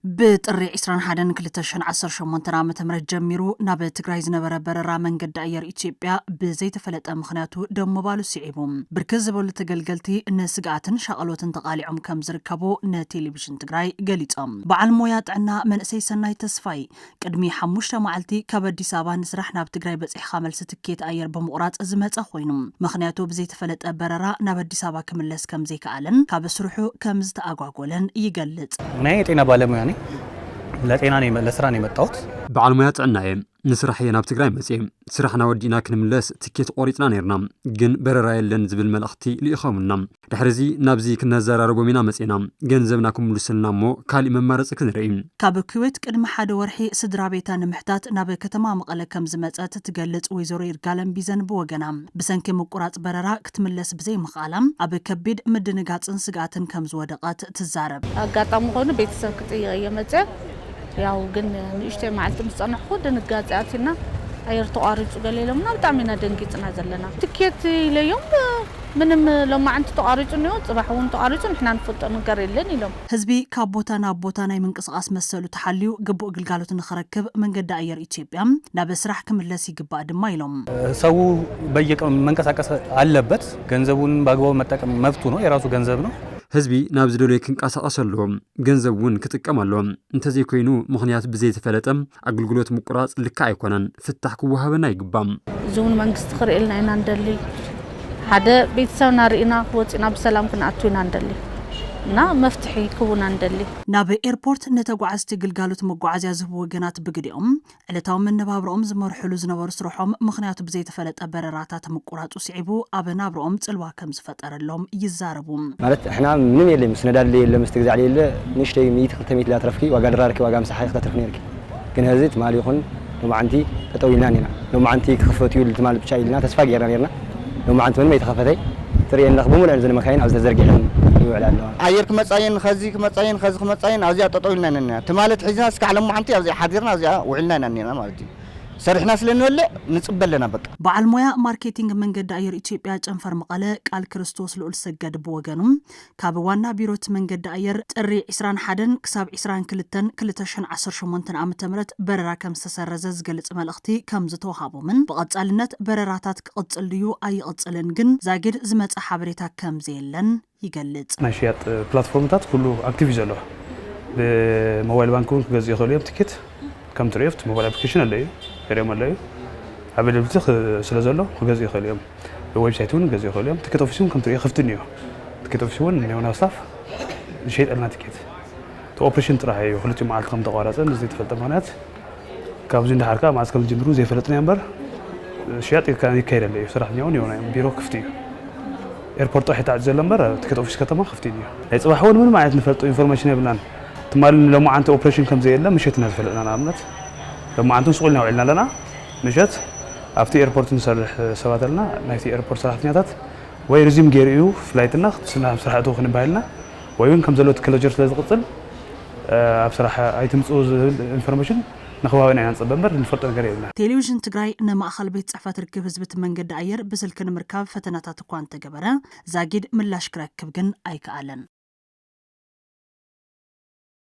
بطري 21 كلتشن 18 عام جميرو ناب تግራይ ዝነበረ በረራ መንገድ አየር ኢትዮጵያ በዘይተፈለጠ ምክንያቱ ደሞ ባሉ ሲዒቦም ብርክዝ ዝበሉ ተገልገልቲ ነስጋትን ሻቀሎትን ተቃሊዖም ከም ዝርከቡ ነቴሌቪዥን ትግራይ ገሊጾም በዓል ሞያ ጥዕና መንእሰይ ሰናይ ተስፋይ ቅድሚ 5 መዓልቲ ካብ አዲስ አበባ ንስራሕ ናብ ትግራይ በጽሕኻ መልስ ትኬት አየር በመቁራጽ ዝመጸ ኮይኑ ምክንያቱ በዘይተፈለጠ በረራ ናብ አዲስ አበባ ክምለስ ከም ዘይከኣለን ካብ ስሩሑ ከም ዝተኣጓጎለን ይገልጽ ናይ ጤና ባለሙያ ነኝ ለጤና ነኝ ለስራ ነኝ መጣሁት በዓል ሞያ ጥዕናዬ ንስራሕ ናብ ትግራይ መጽ ስራሕና ወዲና ክንምለስ ትኬት ቆሪጽና ነርና ግን በረራ የለን ዝብል መልእኽቲ ልኢኸሙና ድሕሪዚ ናብዚ ክነዘራረቦ ሚና መጽና ገንዘብና ክምልስልና ሞ ካሊ መማረጽ ክንርኢ ካብ ኩዌት ቅድሚ ሓደ ወርሒ ስድራ ቤታ ንምሕታት ናብ ከተማ መቐለ ከም ዝመጸት ትገልጽ ወይዘሮ ይርጋለም ቢዘን ብወገና ብሰንኪ ምቁራጽ በረራ ክትምለስ ብዘይ ምኻላም ኣብ ከቢድ ምድንጋጽን ስጋትን ከም ዝወደቐት ትዛረብ አጋጣሚ ሆነ ቤተሰብ ክትየየ መጸ ያው ግን ንሽተ ማዓልት ምጽናሕኩ ድንጋጻትና አየር ተቋርጹ ገለለምና በጣምና ደንጊጽና ዘለና ትኬት ለዮም ምንም ለማዓንት ተቋርጹ ነው ጽባሕውን ተቋርጹ ንሕና ንፈጠ ነገር የለን ኢሎም ህዝቢ ካብ ቦታ ናብ ቦታ ናይ ምንቅስቃስ መሰሉ ተሐልዩ ግቡእ ግልጋሎት ንኸረክብ መንገዲ አየር ኢትዮጵያ ናብ ስራሕ ክምለስ ይግባእ ድማ ኢሎም ሰው በየቀኑ መንቀሳቀስ አለበት ገንዘቡን ባግባው መጠቀም መብቱ ነው የራሱ ገንዘብ ነው ህዝቢ ናብ ዝደለየ ክንቀሳቀሰሎም ገንዘቡን ክትቀማሎም እንተዘይ ኮይኑ ምኽንያት ብዘይ ተፈለጠም አገልግሎት ምቁራጽ ልካ አይኮነን ፍታሕ ክወሃበና ይግባም ዞን መንግስት ክርኤልና ኢና እንደሊ ሓደ ቤተሰብና ርኢና ወጽና በሰላም ክንአቱና እንደሊ እና መፍትሒ ክቡና እንደሊ ናብ ኤርፖርት ነተጓዓዝቲ ግልጋሎት መጓዓዝያ ዝህቡ ወገናት ብግዲኦም ዕለታዊ መነባብሮኦም ዝመርሕሉ ዝነበሩ ስርሖም ምኽንያቱ ብዘይ ተፈለጠ በረራታት ምቁራጹ ሲዒቡ ኣብ ናብሮኦም ጽልዋ ከም ዝፈጠረሎም ይዛረቡ ማለት احنا ምንም የለም ስነዳለ የለም እስትግዛዕ የለ ንሽተይ 100 ላ ትረፍኪ ዋጋ ድራርኪ ዋጋ ምሳሓይ ከተርፍ ነርኪ ግን ህዝት ማሊ ይኹን ለማዓንቲ ተጠውይና ነና ለማዓንቲ ክኽፈትዩ ልትማል ብቻ ኢልና ተስፋ ገይርና ነርና ለማዓንቲ ምንም የተኸፈተይ ትርየና በሙሉ አንዘ መካይን አብ ተዘርጊሐን ይውላል አየር ከመጻየን ከዚህ ከመጻየን ከዚህ ከመጻየን አዚያ ተጠውልና ነና ተማለት ሒዝና እስከ ዓለም ማዓንቲ አዚያ ሓዲርና አዚያ ውዕልና ነና ማለት እዩ ሰርሕና ስለንወለ ንጽበለና በቃ በዓል ሞያ ማርኬቲንግ መንገድ አየር ኢትዮጵያ ጨንፈር መቀለ ቃል ክርስቶስ ልዑል ሰገድ በወገኑም ካብ ዋና ቢሮት መንገድ አየር ጥሪ 21 ክሳብ 22 2018 ዓመተ ምህረት በረራ ከም ዝተሰረዘ ዝገልጽ መልእኽቲ ከም ዝተወሃቦምን በቀጻልነት በረራታት ክቅጽል ድዩ አይቅጽልን ግን ዛጊድ ዝመጽ ሓበሬታ ከም ዘየለን ይገልጽ ናሽያት ፕላትፎርምታት ሁሉ አክቲቭ ዘሎ በሞባይል ባንኩን ገዝ ይኸሉም ቲኬት ከም ትሪፍት ሞባይል አፕሊኬሽን አለዩ ከረም አለዩ አቬለብልቲ ስለዘሎ ገዝ ይኸሉም በዌብሳይቱን ገዝ ይኸሉም ቲኬት ኦፊሱን ከም ትሪፍ ክፍትኒዮ ቲኬት ኦፊሱን ነውና ስታፍ ሸይጥልና ቲኬት ኦፕሬሽን ጥራይ ሁለቱ መዓልት ከም ተቋራጸን እዚህ ተፈልጠ ማለት ካብዚ እንደሃርካ ማስ ከም ጅምሩ ዘይፈለጥና ነበር ሸያጥ ይካይደለ ስራሕኛውን ይሆናል ቢሮ ክፍት እዩ ኤርፖርት ሒታ ዘለ ነበር ቲኬት ኦፊስ ከተማ ክፍት እዩ ናይ ጽባሕውን ምን ማለት ንፈልጦ ኢንፎርሜሽን ይብላን تمال لما أنت أوبريشن كم زي إلا مشيت نزفل أنا عملت لما أنتم سقولنا وعلنا لنا مشيت أفتي إيربورت نسرح سوات لنا نايتي إيربورت صراحة نياتات ويرزيم جيريو فلايت النخ سنها بصراحة توخن بهالنا وين كم زلوت كلوجر ثلاث قتل بصراحة أيتمز أوز إنفورميشن نخوها وين عن صبمبر نفرط نقرينا تلفزيون تግራይ نمأخل بيت صحفات ركب هزبت منجد عير بسلكن مركب فتنات تقوان تجبرة زاجد ملاش كركب جن أي كألن